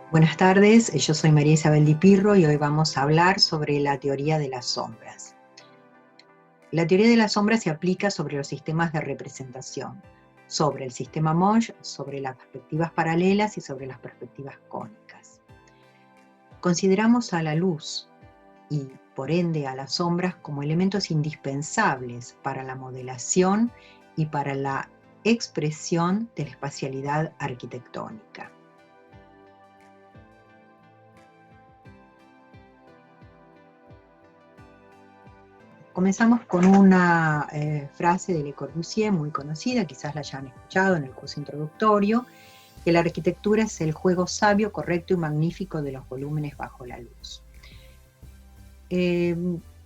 Buenas tardes, yo soy María Isabel Di Pirro y hoy vamos a hablar sobre la teoría de las sombras. La teoría de las sombras se aplica sobre los sistemas de representación, sobre el sistema Monge, sobre las perspectivas paralelas y sobre las perspectivas cónicas. Consideramos a la luz y, por ende, a las sombras como elementos indispensables para la modelación y para la expresión de la espacialidad arquitectónica. Comenzamos con una frase de Le Corbusier muy conocida, quizás la hayan escuchado en el curso introductorio, que la arquitectura es el juego sabio, correcto y magnífico de los volúmenes bajo la luz.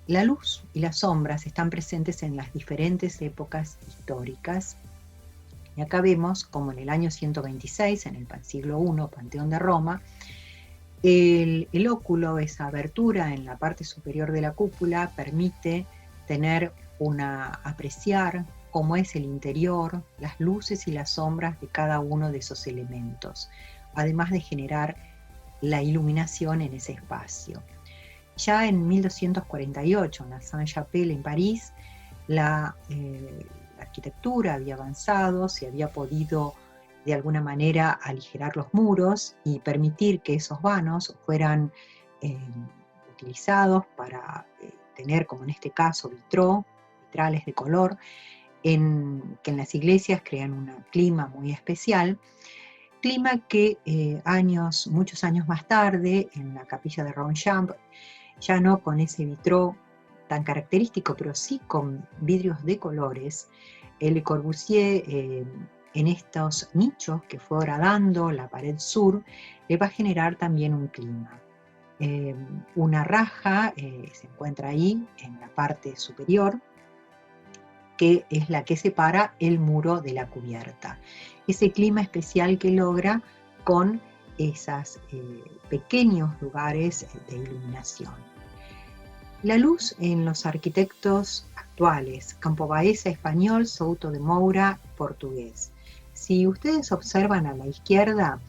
La luz y las sombras están presentes en las diferentes épocas históricas. Y acá vemos como en el año 126, en el siglo I, Panteón de Roma, el óculo, esa abertura en la parte superior de la cúpula, permite apreciar cómo es el interior, las luces y las sombras de cada uno de esos elementos, además de generar la iluminación en ese espacio. Ya en 1248, en la Sainte-Chapelle en París, la arquitectura había avanzado, se había podido de alguna manera aligerar los muros y permitir que esos vanos fueran utilizados para tener, como en este caso, vitrales de color, que en las iglesias crean un clima muy especial, clima que muchos años más tarde, en la capilla de Ronchamp, ya no con ese vitró tan característico, pero sí con vidrios de colores, Le Corbusier en estos nichos que fue horadando la pared sur, le va a generar también un clima. Una raja se encuentra ahí en la parte superior, que es la que separa el muro de la cubierta. Ese clima especial que logra con esos pequeños lugares de iluminación. La luz en los arquitectos actuales, Campo Baeza español, Souto de Moura portugués. Si ustedes observan a la izquierda,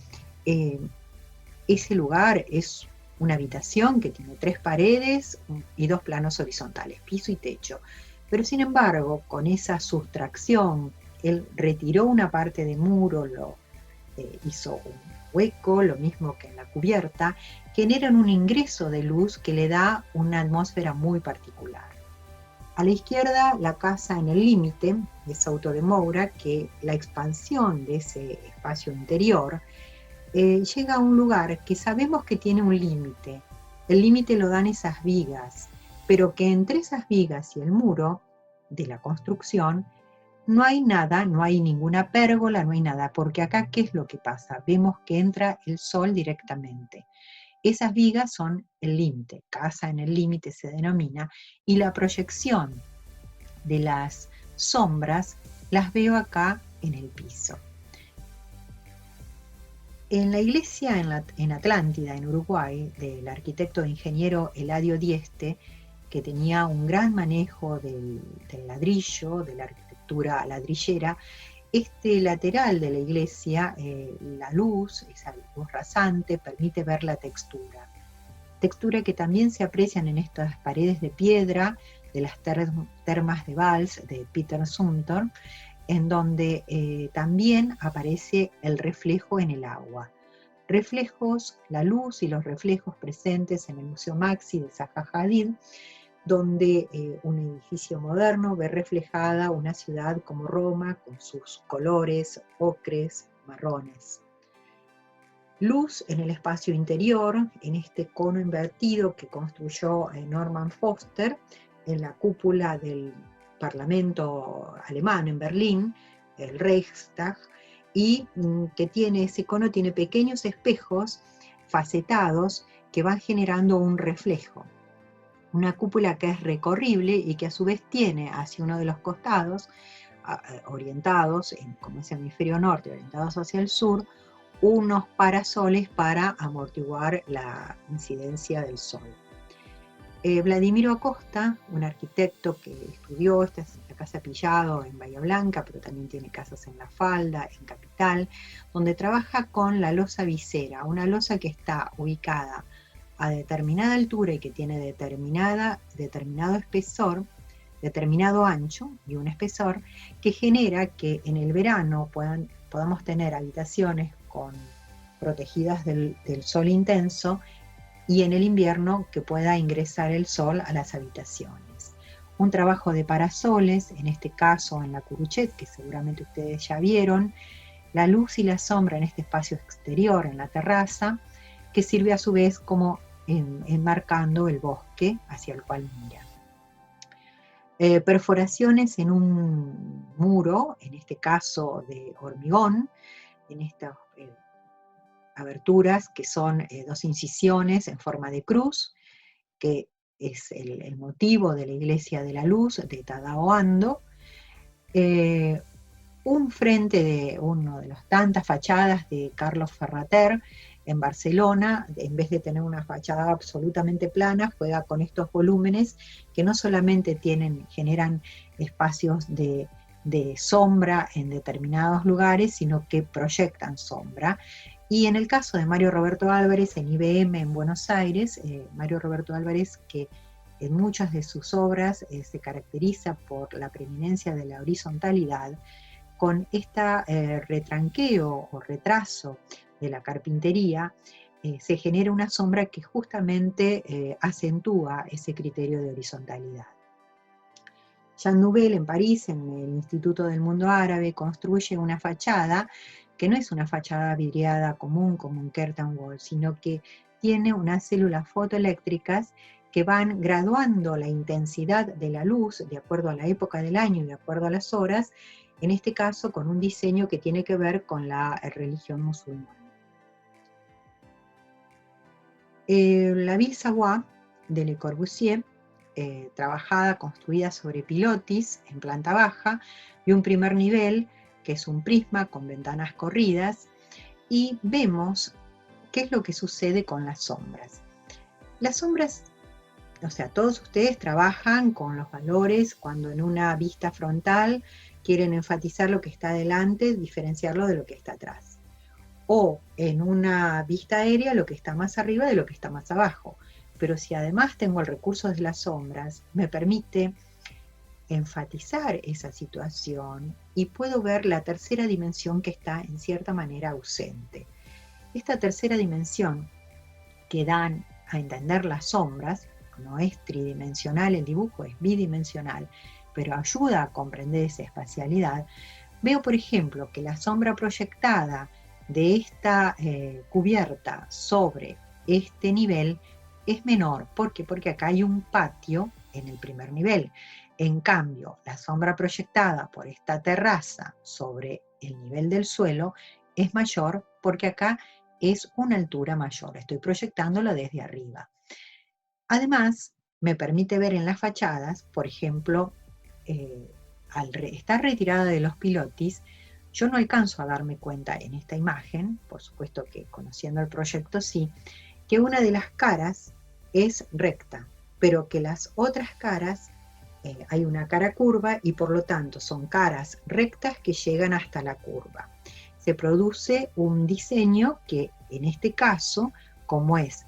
ese lugar es una habitación que tiene 3 paredes y 2 planos horizontales, piso y techo. Pero sin embargo, con esa sustracción, él retiró una parte de muro, hizo un hueco, lo mismo que en la cubierta, generan un ingreso de luz que le da una atmósfera muy particular. A la izquierda, la casa en el límite, de Souto de Moura, que la expansión de ese espacio interior llega a un lugar que sabemos que tiene un límite. El límite lo dan esas vigas, pero que entre esas vigas y el muro de la construcción no hay nada, no hay ninguna pérgola, no hay nada, porque acá, ¿qué es lo que pasa? Vemos que entra el sol directamente. Esas vigas son el límite, casa en el límite se denomina, y la proyección de las sombras las veo acá en el piso. En la iglesia en Atlántida, en Uruguay, del arquitecto e ingeniero Eladio Dieste, que tenía un gran manejo del ladrillo, de la arquitectura ladrillera, este lateral de la iglesia, la luz, esa luz rasante, permite ver la textura que también se aprecian en estas paredes de piedra de las termas de Valls de Peter Zumthor, en donde también aparece el reflejo en el agua. Reflejos, la luz y los reflejos presentes en el Museo Maxi de Zaha Hadid, donde un edificio moderno ve reflejada una ciudad como Roma con sus colores ocres, marrones. Luz en el espacio interior, en este cono invertido que construyó Norman Foster en la cúpula del Parlamento alemán en Berlín, el Reichstag, y que ese cono tiene pequeños espejos facetados que van generando un reflejo. Una cúpula que es recorrible y que a su vez tiene hacia uno de los costados, orientados, como es el hemisferio norte, orientados hacia el sur, unos parasoles para amortiguar la incidencia del sol. Vladimiro Acosta, un arquitecto que estudió, esta es la Casa Pillado en Bahía Blanca, pero también tiene casas en La Falda, en Capital, donde trabaja con la losa visera, una losa que está ubicada a determinada altura y que tiene determinado espesor, determinado ancho y un espesor, que genera que en el verano podamos tener habitaciones protegidas del sol intenso, y en el invierno que pueda ingresar el sol a las habitaciones. Un trabajo de parasoles, en este caso en la Curuchet, que seguramente ustedes ya vieron, la luz y la sombra en este espacio exterior, en la terraza, que sirve a su vez como enmarcando el bosque hacia el cual mira. Perforaciones en un muro, en este caso de hormigón, en estas aberturas que son dos incisiones en forma de cruz, que es el motivo de la Iglesia de la Luz de Tadao Ando, un frente de una de las tantas fachadas de Carlos Ferrater en Barcelona, en vez de tener una fachada absolutamente plana, juega con estos volúmenes que no solamente generan espacios de sombra en determinados lugares, sino que proyectan sombra. Y en el caso de Mario Roberto Álvarez en IBM en Buenos Aires, Mario Roberto Álvarez, que en muchas de sus obras se caracteriza por la preeminencia de la horizontalidad, con este retranqueo o retraso de la carpintería, se genera una sombra que justamente acentúa ese criterio de horizontalidad. Jean Nouvel en París, en el Instituto del Mundo Árabe, construye una fachada que no es una fachada vidriada común como un curtain wall, sino que tiene unas células fotoeléctricas que van graduando la intensidad de la luz de acuerdo a la época del año y de acuerdo a las horas, en este caso con un diseño que tiene que ver con la religión musulmana. La Ville Savoie de Le Corbusier, trabajada, construida sobre pilotis en planta baja, y un primer nivel que es un prisma con ventanas corridas, y vemos qué es lo que sucede con las sombras. Las sombras, o sea, todos ustedes trabajan con los valores cuando en una vista frontal quieren enfatizar lo que está adelante, diferenciarlo de lo que está atrás. O en una vista aérea lo que está más arriba de lo que está más abajo. Pero si además tengo el recurso de las sombras, me permite enfatizar esa situación y puedo ver la tercera dimensión que está en cierta manera ausente. Esta tercera dimensión que dan a entender las sombras, no es tridimensional el dibujo, es bidimensional, pero ayuda a comprender esa espacialidad. Veo, por ejemplo, que la sombra proyectada de esta cubierta sobre este nivel es menor. ¿Por qué? Porque acá hay un patio en el primer nivel. En cambio, la sombra proyectada por esta terraza sobre el nivel del suelo es mayor porque acá es una altura mayor. Estoy proyectándolo desde arriba. Además, me permite ver en las fachadas, por ejemplo, al estar retirada de los pilotis, yo no alcanzo a darme cuenta en esta imagen, por supuesto que conociendo el proyecto sí, que una de las caras es recta, pero que las otras caras, hay una cara curva y por lo tanto son caras rectas que llegan hasta la curva. Se produce un diseño que en este caso, como es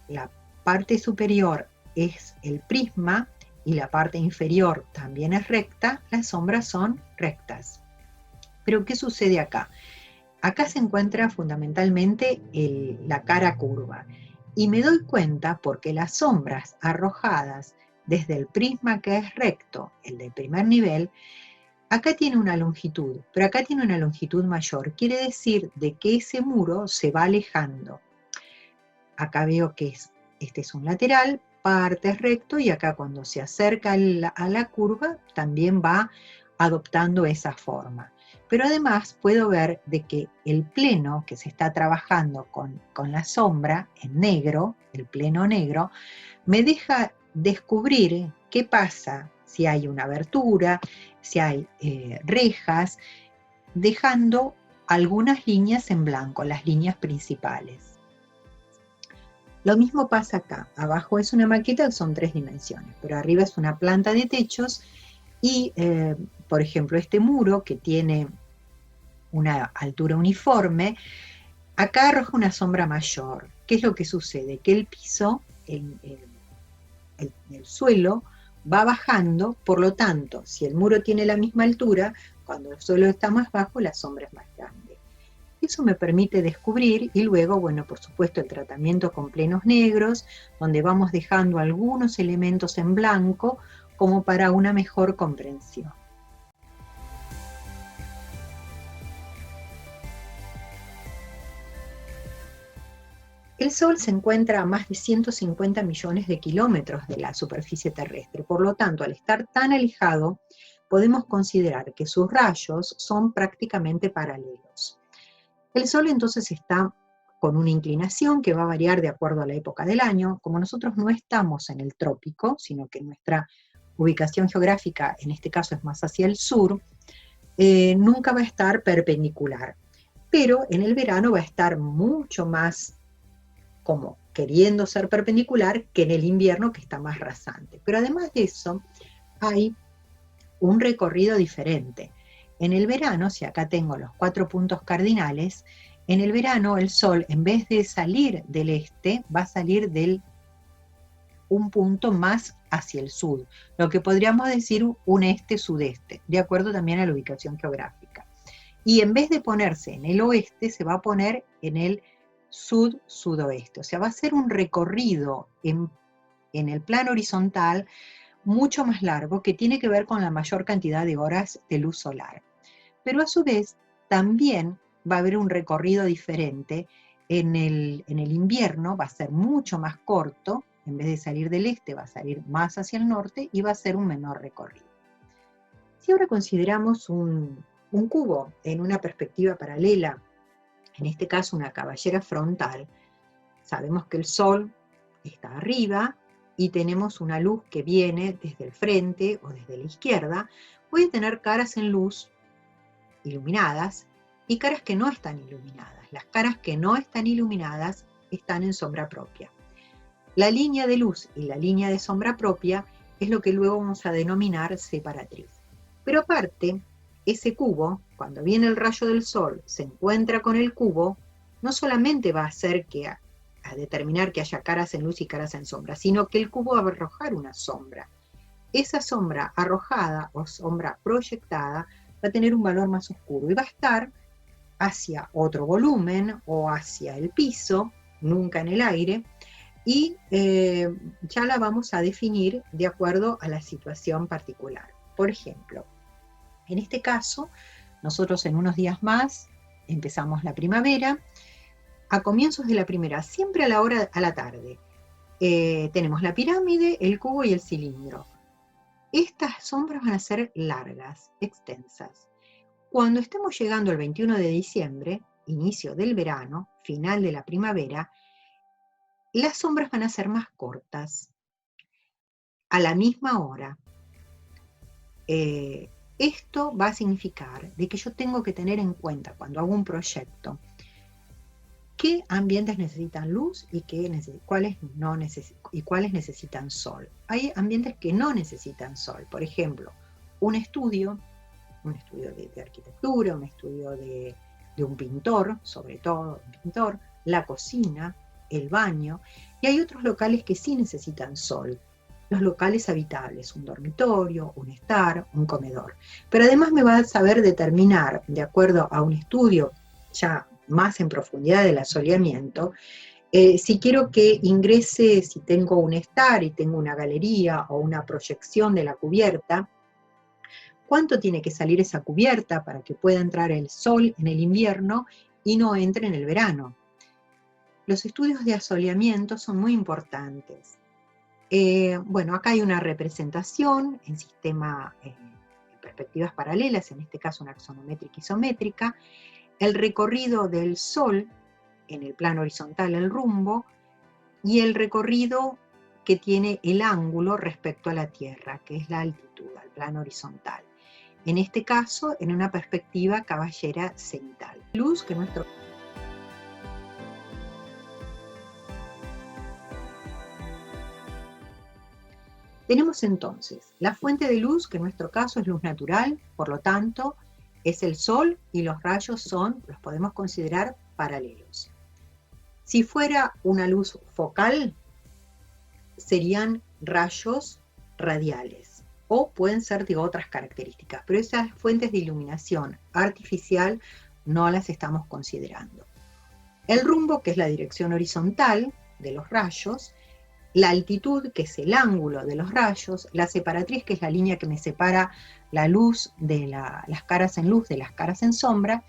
la parte superior es el prisma y la parte inferior también es recta, las sombras son rectas. Pero ¿qué sucede acá? Acá se encuentra fundamentalmente la cara curva. Y me doy cuenta porque las sombras arrojadas desde el prisma que es recto, el del primer nivel, acá tiene una longitud, pero acá tiene una longitud mayor. Quiere decir de que ese muro se va alejando. Acá veo que este es un lateral, parte es recto y acá cuando se acerca a la curva también va adoptando esa forma. Pero además puedo ver de que el pleno que se está trabajando con la sombra en negro, el pleno negro, me deja descubrir qué pasa si hay una abertura, si hay rejas, dejando algunas líneas en blanco, las líneas principales. Lo mismo pasa acá. Abajo es una maqueta que son 3 dimensiones, pero arriba es una planta de techos y, por ejemplo, este muro que tiene una altura uniforme, acá arroja una sombra mayor. ¿Qué es lo que sucede? Que el piso, el suelo, va bajando, por lo tanto, si el muro tiene la misma altura, cuando el suelo está más bajo, la sombra es más grande. Eso me permite descubrir, y luego, bueno, por supuesto, el tratamiento con plenos negros, donde vamos dejando algunos elementos en blanco como para una mejor comprensión. El Sol se encuentra a más de 150 millones de kilómetros de la superficie terrestre, por lo tanto, al estar tan alejado, podemos considerar que sus rayos son prácticamente paralelos. El Sol entonces está con una inclinación que va a variar de acuerdo a la época del año. Como nosotros no estamos en el trópico, sino que nuestra ubicación geográfica en este caso es más hacia el sur, nunca va a estar perpendicular, pero en el verano va a estar mucho más como queriendo ser perpendicular que en el invierno, que está más rasante. Pero además de eso, hay un recorrido diferente. En el verano, si acá tengo los 4 puntos cardinales, en el verano el Sol, en vez de salir del este, va a salir del un punto más hacia el sur, lo que podríamos decir un este-sudeste, de acuerdo también a la ubicación geográfica. Y en vez de ponerse en el oeste, se va a poner en el sud-sudoeste. O sea, va a ser un recorrido en el plano horizontal mucho más largo que tiene que ver con la mayor cantidad de horas de luz solar. Pero a su vez, también va a haber un recorrido diferente. En el invierno va a ser mucho más corto, en vez de salir del este va a salir más hacia el norte y va a ser un menor recorrido. Si ahora consideramos un cubo en una perspectiva paralela, en este caso una caballera frontal, sabemos que el Sol está arriba y tenemos una luz que viene desde el frente o desde la izquierda. Puede tener caras en luz iluminadas y caras que no están iluminadas. Las caras que no están iluminadas están en sombra propia. La línea de luz y la línea de sombra propia es lo que luego vamos a denominar separatriz. Pero aparte, ese cubo, cuando viene el rayo del Sol, se encuentra con el cubo, no solamente va a hacer que a determinar que haya caras en luz y caras en sombra, sino que el cubo va a arrojar una sombra. Esa sombra arrojada o sombra proyectada va a tener un valor más oscuro y va a estar hacia otro volumen o hacia el piso, nunca en el aire, y ya la vamos a definir de acuerdo a la situación particular. Por ejemplo, en este caso, nosotros en unos días más empezamos la primavera. A comienzos de la primera, siempre a la tarde, tenemos la pirámide, el cubo y el cilindro. Estas sombras van a ser largas, extensas. Cuando estemos llegando al 21 de diciembre, inicio del verano, final de la primavera, las sombras van a ser más cortas, a la misma hora. Esto va a significar de que yo tengo que tener en cuenta cuando hago un proyecto qué ambientes necesitan luz y cuáles necesitan sol. Hay ambientes que no necesitan sol. Por ejemplo, un estudio de arquitectura, un estudio de un pintor, sobre todo un pintor, la cocina, el baño, y hay otros locales que sí necesitan sol. Los locales habitables, un dormitorio, un estar, un comedor. Pero además me va a saber determinar, de acuerdo a un estudio ya más en profundidad del asoleamiento, si quiero que ingrese, si tengo un estar y tengo una galería o una proyección de la cubierta, cuánto tiene que salir esa cubierta para que pueda entrar el sol en el invierno y no entre en el verano. Los estudios de asoleamiento son muy importantes. Bueno, acá hay una representación en sistema, en perspectivas paralelas, en este caso una axonométrica isométrica, el recorrido del Sol en el plano horizontal, el rumbo, y el recorrido que tiene el ángulo respecto a la Tierra, que es la altitud, al plano horizontal. En este caso, en una perspectiva caballera cenital. Luz que nuestro Tenemos entonces la fuente de luz, que en nuestro caso es luz natural, por lo tanto es el sol, y los rayos los podemos considerar paralelos. Si fuera una luz focal, serían rayos radiales, o pueden ser de otras características, pero esas fuentes de iluminación artificial no las estamos considerando. El rumbo, que es la dirección horizontal de los rayos, la altitud, que es el ángulo de los rayos, la separatriz, que es la línea que me separa la luz de las caras en luz de las caras en sombra.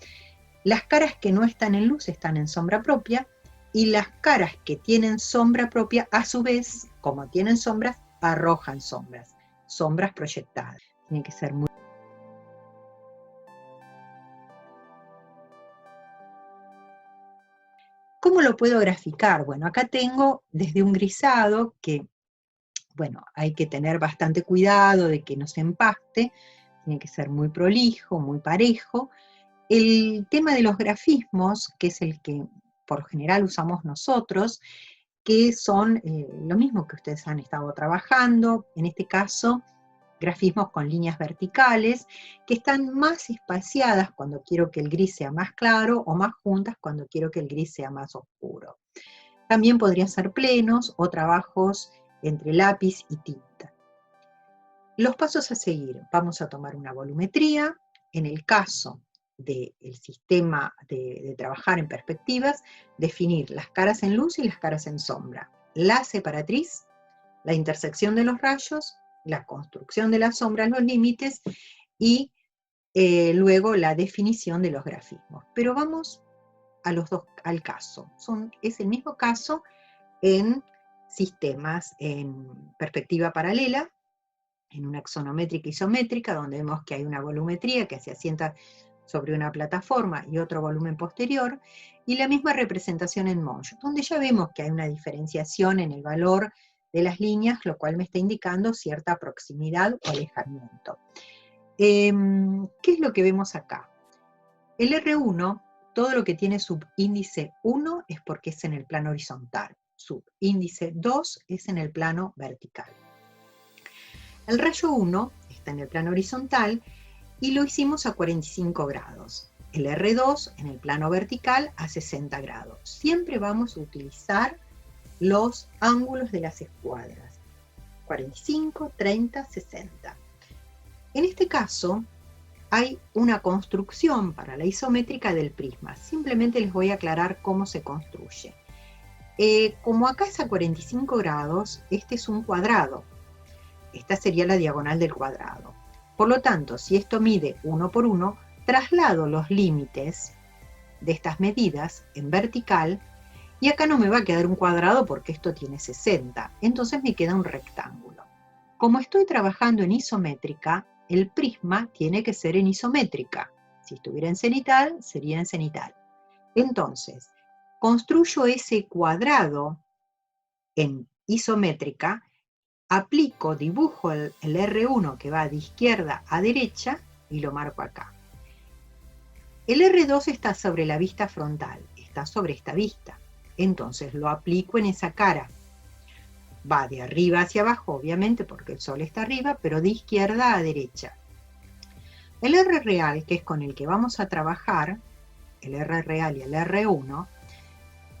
Las caras que no están en luz están en sombra propia, y las caras que tienen sombra propia, a su vez, como tienen sombras, arrojan sombras proyectadas. Tiene que ser muy... ¿Cómo lo puedo graficar? Bueno, acá tengo desde un grisado que, bueno, hay que tener bastante cuidado de que no se empaste, tiene que ser muy prolijo, muy parejo. El tema de los grafismos, que es el que por general usamos nosotros, que son lo mismo que ustedes han estado trabajando, en este caso, grafismos con líneas verticales, que están más espaciadas cuando quiero que el gris sea más claro, o más juntas cuando quiero que el gris sea más oscuro. También podrían ser plenos o trabajos entre lápiz y tinta. Los pasos a seguir: vamos a tomar una volumetría. En el caso del sistema de trabajar en perspectivas, definir las caras en luz y las caras en sombra, la separatriz, la intersección de los rayos, la construcción de las sombras, los límites, y luego la definición de los grafismos. Pero vamos a los dos, al caso. Es el mismo caso en sistemas en perspectiva paralela, en una axonométrica isométrica, donde vemos que hay una volumetría que se asienta sobre una plataforma y otro volumen posterior, y la misma representación en Monge, donde ya vemos que hay una diferenciación en el valor de las líneas, lo cual me está indicando cierta proximidad o alejamiento. ¿Qué es lo que vemos acá? El R1, todo lo que tiene subíndice 1 es porque es en el plano horizontal, subíndice 2 es en el plano vertical. El rayo 1 está en el plano horizontal y lo hicimos a 45 grados. El R2 en el plano vertical a 60 grados. Siempre vamos a utilizar los ángulos de las escuadras: 45, 30, 60. En este caso hay una construcción para la isométrica del prisma. Simplemente les voy a aclarar cómo se construye. Como acá es a 45 grados, este es un cuadrado. Esta sería la diagonal del cuadrado. Por lo tanto, si esto mide 1 por 1, traslado los límites de estas medidas en vertical, y acá no me va a quedar un cuadrado porque esto tiene 60, entonces me queda un rectángulo. Como estoy trabajando en isométrica, el prisma tiene que ser en isométrica. Si estuviera en cenital, sería en cenital. Entonces, construyo ese cuadrado en isométrica, dibujo el R1 que va de izquierda a derecha y lo marco acá. El R2 está sobre la vista frontal, está sobre esta vista. Entonces lo aplico en esa cara. Va de arriba hacia abajo, obviamente, porque el sol está arriba, pero de izquierda a derecha. El R real, que es con el que vamos a trabajar, el R real y el R1,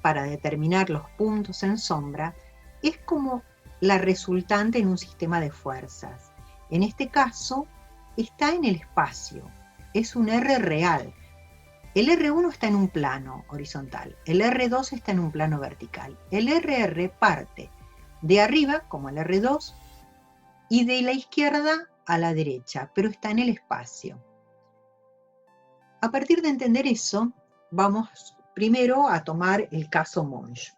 para determinar los puntos en sombra, es como la resultante en un sistema de fuerzas. En este caso, está en el espacio, es un R real. El R1 está en un plano horizontal, el R2 está en un plano vertical. El RR parte de arriba, como el R2, y de la izquierda a la derecha, pero está en el espacio. A partir de entender eso, vamos primero a tomar el caso Monge.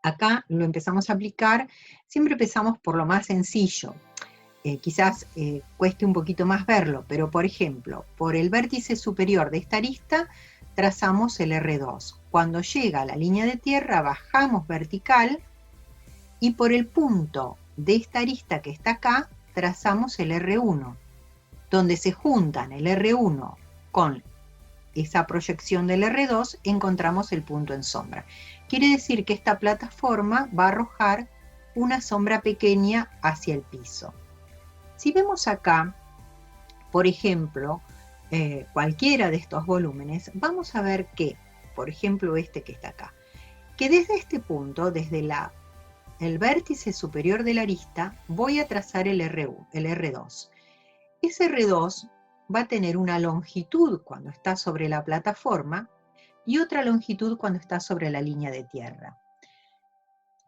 Acá lo empezamos a aplicar, siempre empezamos por lo más sencillo. Quizás cueste un poquito más verlo, pero por ejemplo, por el vértice superior de esta arista trazamos el R2. Cuando llega a la línea de tierra bajamos vertical, y por el punto de esta arista que está acá trazamos el R1, donde se juntan el R1 con esa proyección del R2, encontramos el punto en sombra. Quiere decir que esta plataforma va a arrojar una sombra pequeña hacia el piso. Si vemos acá, por ejemplo, cualquiera de estos volúmenes, vamos a ver que, por ejemplo, este que está acá, que desde este punto, desde el vértice superior de la arista, voy a trazar el R2. Ese R2 va a tener una longitud cuando está sobre la plataforma y otra longitud cuando está sobre la línea de tierra.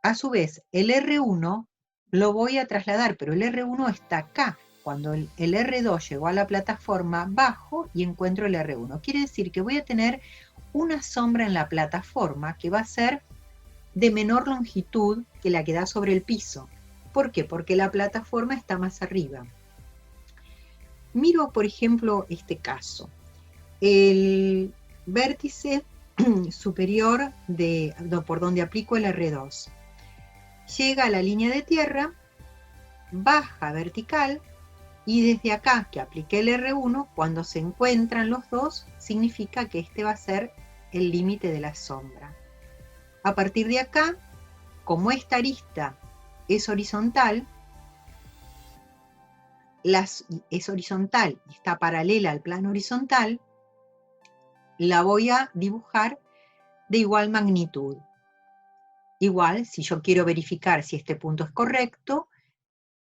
A su vez, el R1 lo voy a trasladar, pero el R1 está acá. Cuando el R2 llegó a la plataforma, bajo y encuentro el R1. Quiere decir que voy a tener una sombra en la plataforma que va a ser de menor longitud que la que da sobre el piso. ¿Por qué? Porque la plataforma está más arriba. Miro, por ejemplo, este caso. El vértice superior por donde aplico el R2 llega a la línea de tierra, baja vertical, y desde acá que apliqué el R1, cuando se encuentran los dos, significa que este va a ser el límite de la sombra. A partir de acá, como esta arista es horizontal y está paralela al plano horizontal, la voy a dibujar de igual magnitud. Igual, si yo quiero verificar si este punto es correcto,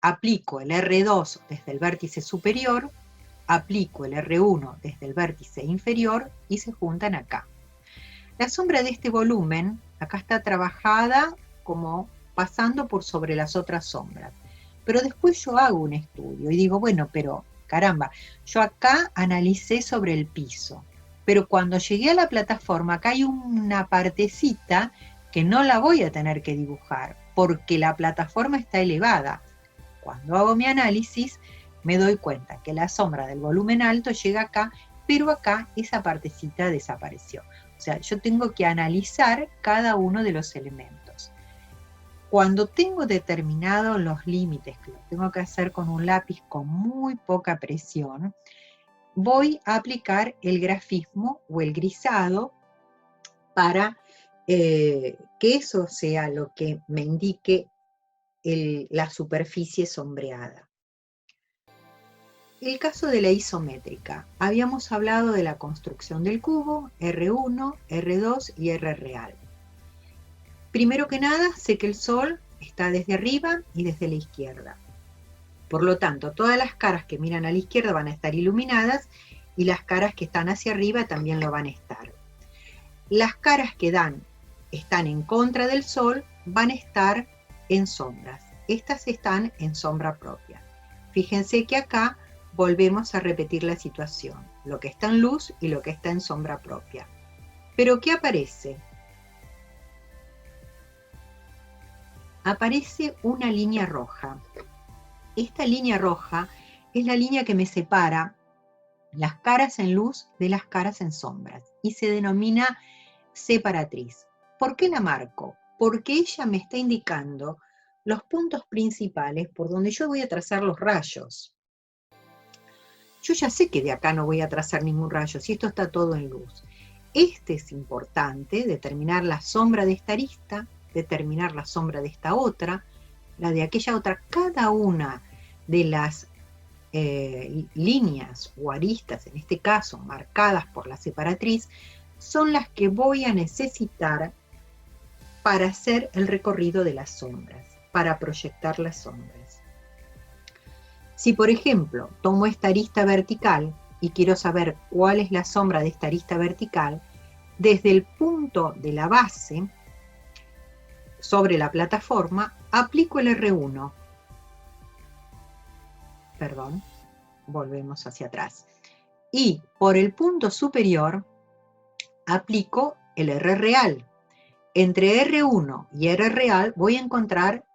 aplico el R2 desde el vértice superior, aplico el R1 desde el vértice inferior y se juntan acá. La sombra de este volumen, acá está trabajada como pasando por sobre las otras sombras. Pero después yo hago un estudio y digo, bueno, pero caramba, yo acá analicé sobre el piso, pero cuando llegué a la plataforma, acá hay una partecita que no la voy a tener que dibujar, porque la plataforma está elevada. Cuando hago mi análisis, me doy cuenta que la sombra del volumen alto llega acá, pero acá esa partecita desapareció. O sea, yo tengo que analizar cada uno de los elementos. Cuando tengo determinados los límites, que lo tengo que hacer con un lápiz con muy poca presión, voy a aplicar el grafismo o el grisado para que eso sea lo que me indique la superficie sombreada. El caso de la isométrica. Habíamos hablado de la construcción del cubo, R1, R2 y R real. Primero que nada, sé que el Sol está desde arriba y desde la izquierda. Por lo tanto, todas las caras que miran a la izquierda van a estar iluminadas y las caras que están hacia arriba también lo van a estar. Las caras que están en contra del Sol van a estar en sombras. Estas están en sombra propia. Fíjense que acá volvemos a repetir la situación, lo que está en luz y lo que está en sombra propia. ¿Pero qué aparece? Aparece una línea roja. Esta línea roja es la línea que me separa las caras en luz de las caras en sombras y se denomina separatriz. ¿Por qué la marco? Porque ella me está indicando los puntos principales por donde yo voy a trazar los rayos. Yo ya sé que de acá no voy a trazar ningún rayo, si esto está todo en luz. Es importante, determinar la sombra de esta arista, determinar la sombra de esta otra, la de aquella otra. Cada una de las líneas o aristas, en este caso marcadas por la separatriz, son las que voy a necesitar para hacer el recorrido de las sombras, para proyectar las sombras. Si, por ejemplo, tomo esta arista vertical y quiero saber cuál es la sombra de esta arista vertical, desde el punto de la base sobre la plataforma, aplico el R1. Perdón, volvemos hacia atrás. Y por el punto superior, aplico el R real. Entre R1 y R real voy a encontrar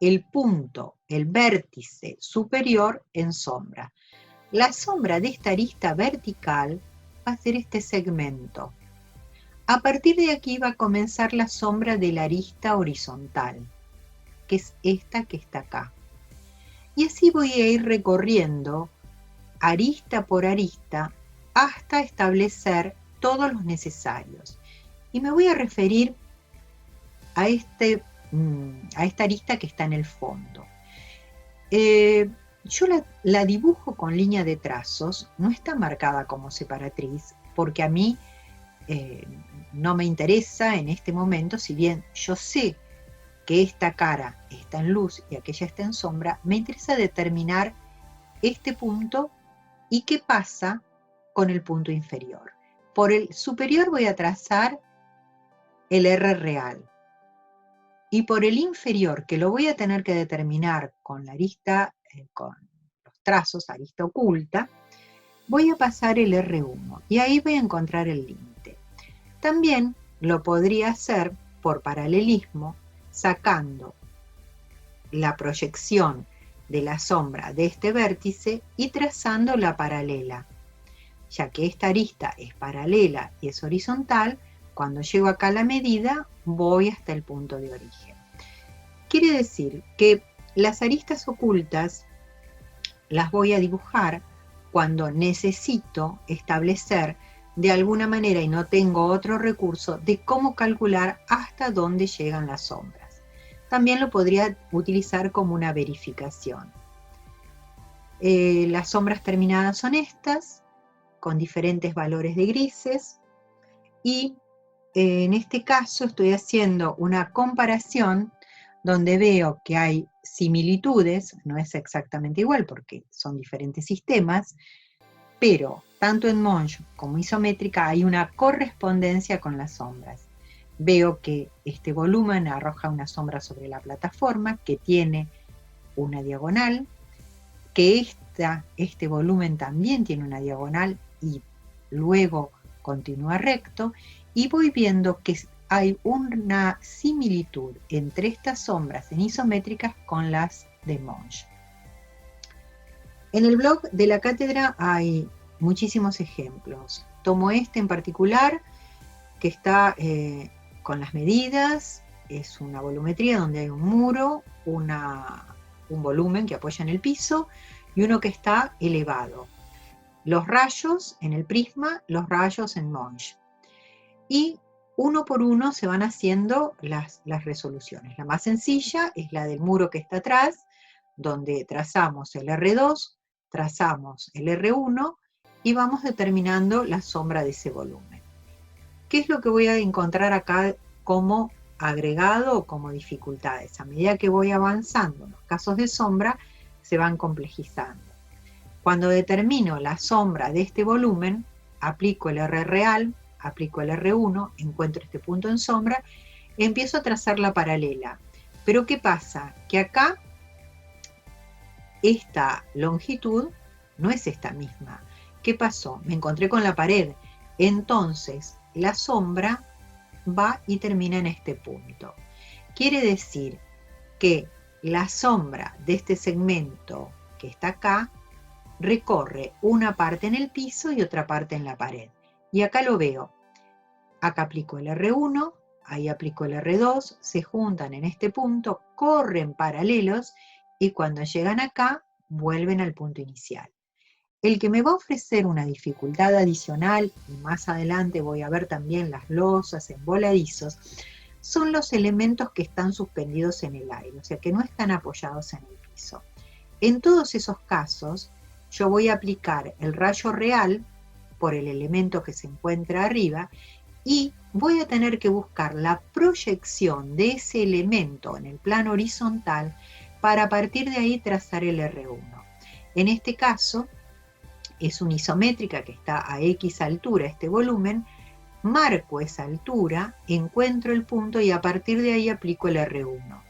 el punto, el vértice superior en sombra. La sombra de esta arista vertical va a ser este segmento. A partir de aquí va a comenzar la sombra de la arista horizontal, que es esta que está acá. Y así voy a ir recorriendo arista por arista hasta establecer todos los necesarios. Y me voy a referir a este a esta arista que está en el fondo. Yo la dibujo con línea de trazos, no está marcada como separatriz, porque a mí no me interesa en este momento, si bien yo sé que esta cara está en luz y aquella está en sombra, me interesa determinar este punto y qué pasa con el punto inferior. Por el superior voy a trazar el R real, y por el inferior, que lo voy a tener que determinar con la arista, con los trazos, arista oculta, voy a pasar el R1 y ahí voy a encontrar el límite. También lo podría hacer por paralelismo, sacando la proyección de la sombra de este vértice y trazando la paralela. Ya que esta arista es paralela y es horizontal, cuando llego acá a la medida, voy hasta el punto de origen. Quiere decir que las aristas ocultas las voy a dibujar cuando necesito establecer de alguna manera y no tengo otro recurso de cómo calcular hasta dónde llegan las sombras. También lo podría utilizar como una verificación. Las sombras terminadas son estas, con diferentes valores de grises, y en este caso estoy haciendo una comparación donde veo que hay similitudes, no es exactamente igual porque son diferentes sistemas, pero tanto en Monge como isométrica hay una correspondencia con las sombras. Veo que este volumen arroja una sombra sobre la plataforma que tiene una diagonal, que este volumen también tiene una diagonal y luego continúa recto, y voy viendo que hay una similitud entre estas sombras en isométricas con las de Monge. En el blog de la cátedra hay muchísimos ejemplos. Tomo este en particular, que está con las medidas, es una volumetría donde hay un muro, un volumen que apoya en el piso y uno que está elevado. Los rayos en el prisma, los rayos en Monge. Y uno por uno se van haciendo las resoluciones. La más sencilla es la del muro que está atrás, donde trazamos el R2, trazamos el R1 y vamos determinando la sombra de ese volumen. ¿Qué es lo que voy a encontrar acá como agregado o como dificultades? A medida que voy avanzando, los casos de sombra se van complejizando. Cuando determino la sombra de este volumen, aplico el R real, aplico el R1, encuentro este punto en sombra, empiezo a trazar la paralela. Pero ¿qué pasa? Que acá esta longitud no es esta misma. ¿Qué pasó? Me encontré con la pared. Entonces, la sombra va y termina en este punto. Quiere decir que la sombra de este segmento que está acá recorre una parte en el piso y otra parte en la pared. Y acá lo veo. Acá aplico el R1, ahí aplico el R2, se juntan en este punto, corren paralelos y cuando llegan acá, vuelven al punto inicial. El que me va a ofrecer una dificultad adicional, y más adelante voy a ver también las losas en voladizos, son los elementos que están suspendidos en el aire, o sea que no están apoyados en el piso. En todos esos casos, yo voy a aplicar el rayo real por el elemento que se encuentra arriba y voy a tener que buscar la proyección de ese elemento en el plano horizontal para a partir de ahí trazar el R1. En este caso, es una isométrica que está a X altura este volumen, marco esa altura, encuentro el punto y a partir de ahí aplico el R1.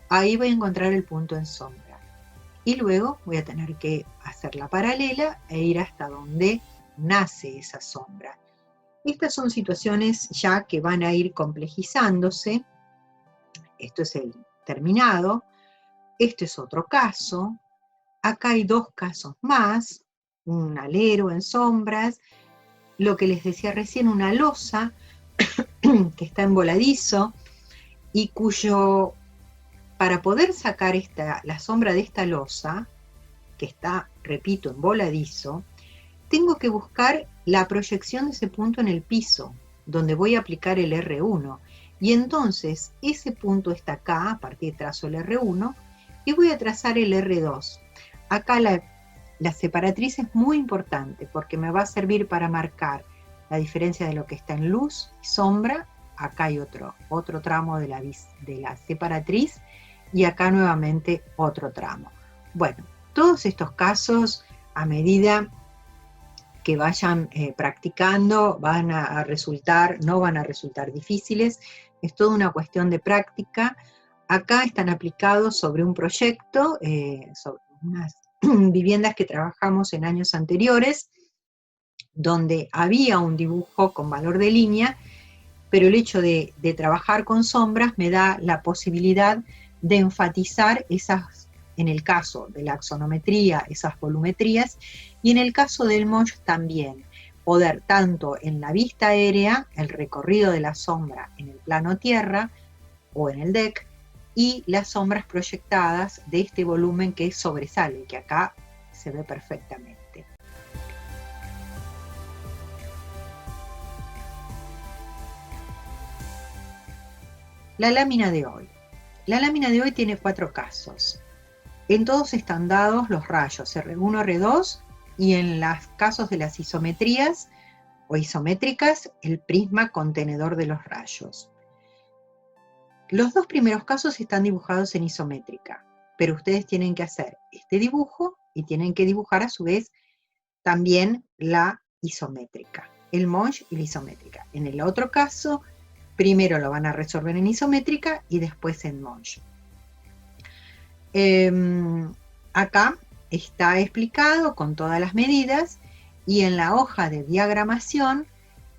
Ahí voy a encontrar el punto en sombra. Y luego voy a tener que hacer la paralela e ir hasta donde nace esa sombra. Estas son situaciones ya que van a ir complejizándose. Esto es el terminado. Este es otro caso. Acá hay dos casos más. Un alero en sombras. Lo que les decía recién, una losa que está en voladizo y cuyo, para poder sacar la sombra de esta losa, que está, repito, en voladizo, tengo que buscar la proyección de ese punto en el piso, donde voy a aplicar el R1. Y entonces ese punto está acá, a partir trazo el R1, y voy a trazar el R2. Acá la separatriz es muy importante porque me va a servir para marcar la diferencia de lo que está en luz y sombra. Acá hay otro tramo de la separatriz y acá nuevamente otro tramo. Bueno, todos estos casos, a medida que vayan practicando, no van a resultar difíciles, es toda una cuestión de práctica. Acá están aplicados sobre un proyecto, sobre unas viviendas que trabajamos en años anteriores, donde había un dibujo con valor de línea, pero el hecho de trabajar con sombras me da la posibilidad de enfatizar esas, en el caso de la axonometría, esas volumetrías, y en el caso del mosh también, poder tanto en la vista aérea, el recorrido de la sombra en el plano tierra o en el deck, y las sombras proyectadas de este volumen que sobresale, que acá se ve perfectamente. La lámina de hoy. La lámina de hoy tiene 4 casos. En todos están dados los rayos R1, R2, y en los casos de las isometrías o isométricas, el prisma contenedor de los rayos. Los 2 primeros casos están dibujados en isométrica, pero ustedes tienen que hacer este dibujo y tienen que dibujar a su vez también la isométrica, el mosh y la isométrica. En el otro caso, primero lo van a resolver en isométrica y después en mosh. Acá está explicado con todas las medidas, y en la hoja de diagramación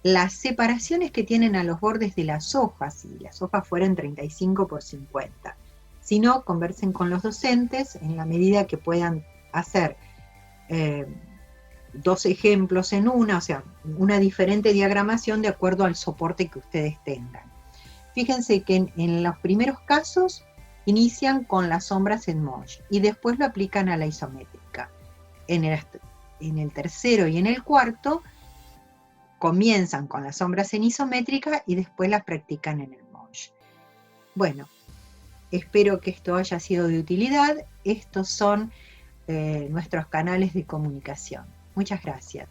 las separaciones que tienen a los bordes de las hojas, si las hojas fueran 35 por 50. Si no, conversen con los docentes en la medida que puedan hacer 2 ejemplos en una, o sea, una diferente diagramación de acuerdo al soporte que ustedes tengan. Fíjense que en los primeros casos inician con las sombras en mosh y después lo aplican a la isométrica. En el tercero y en el cuarto comienzan con las sombras en isométrica y después las practican en el mosh. Bueno, espero que esto haya sido de utilidad. Estos son nuestros canales de comunicación. Muchas gracias.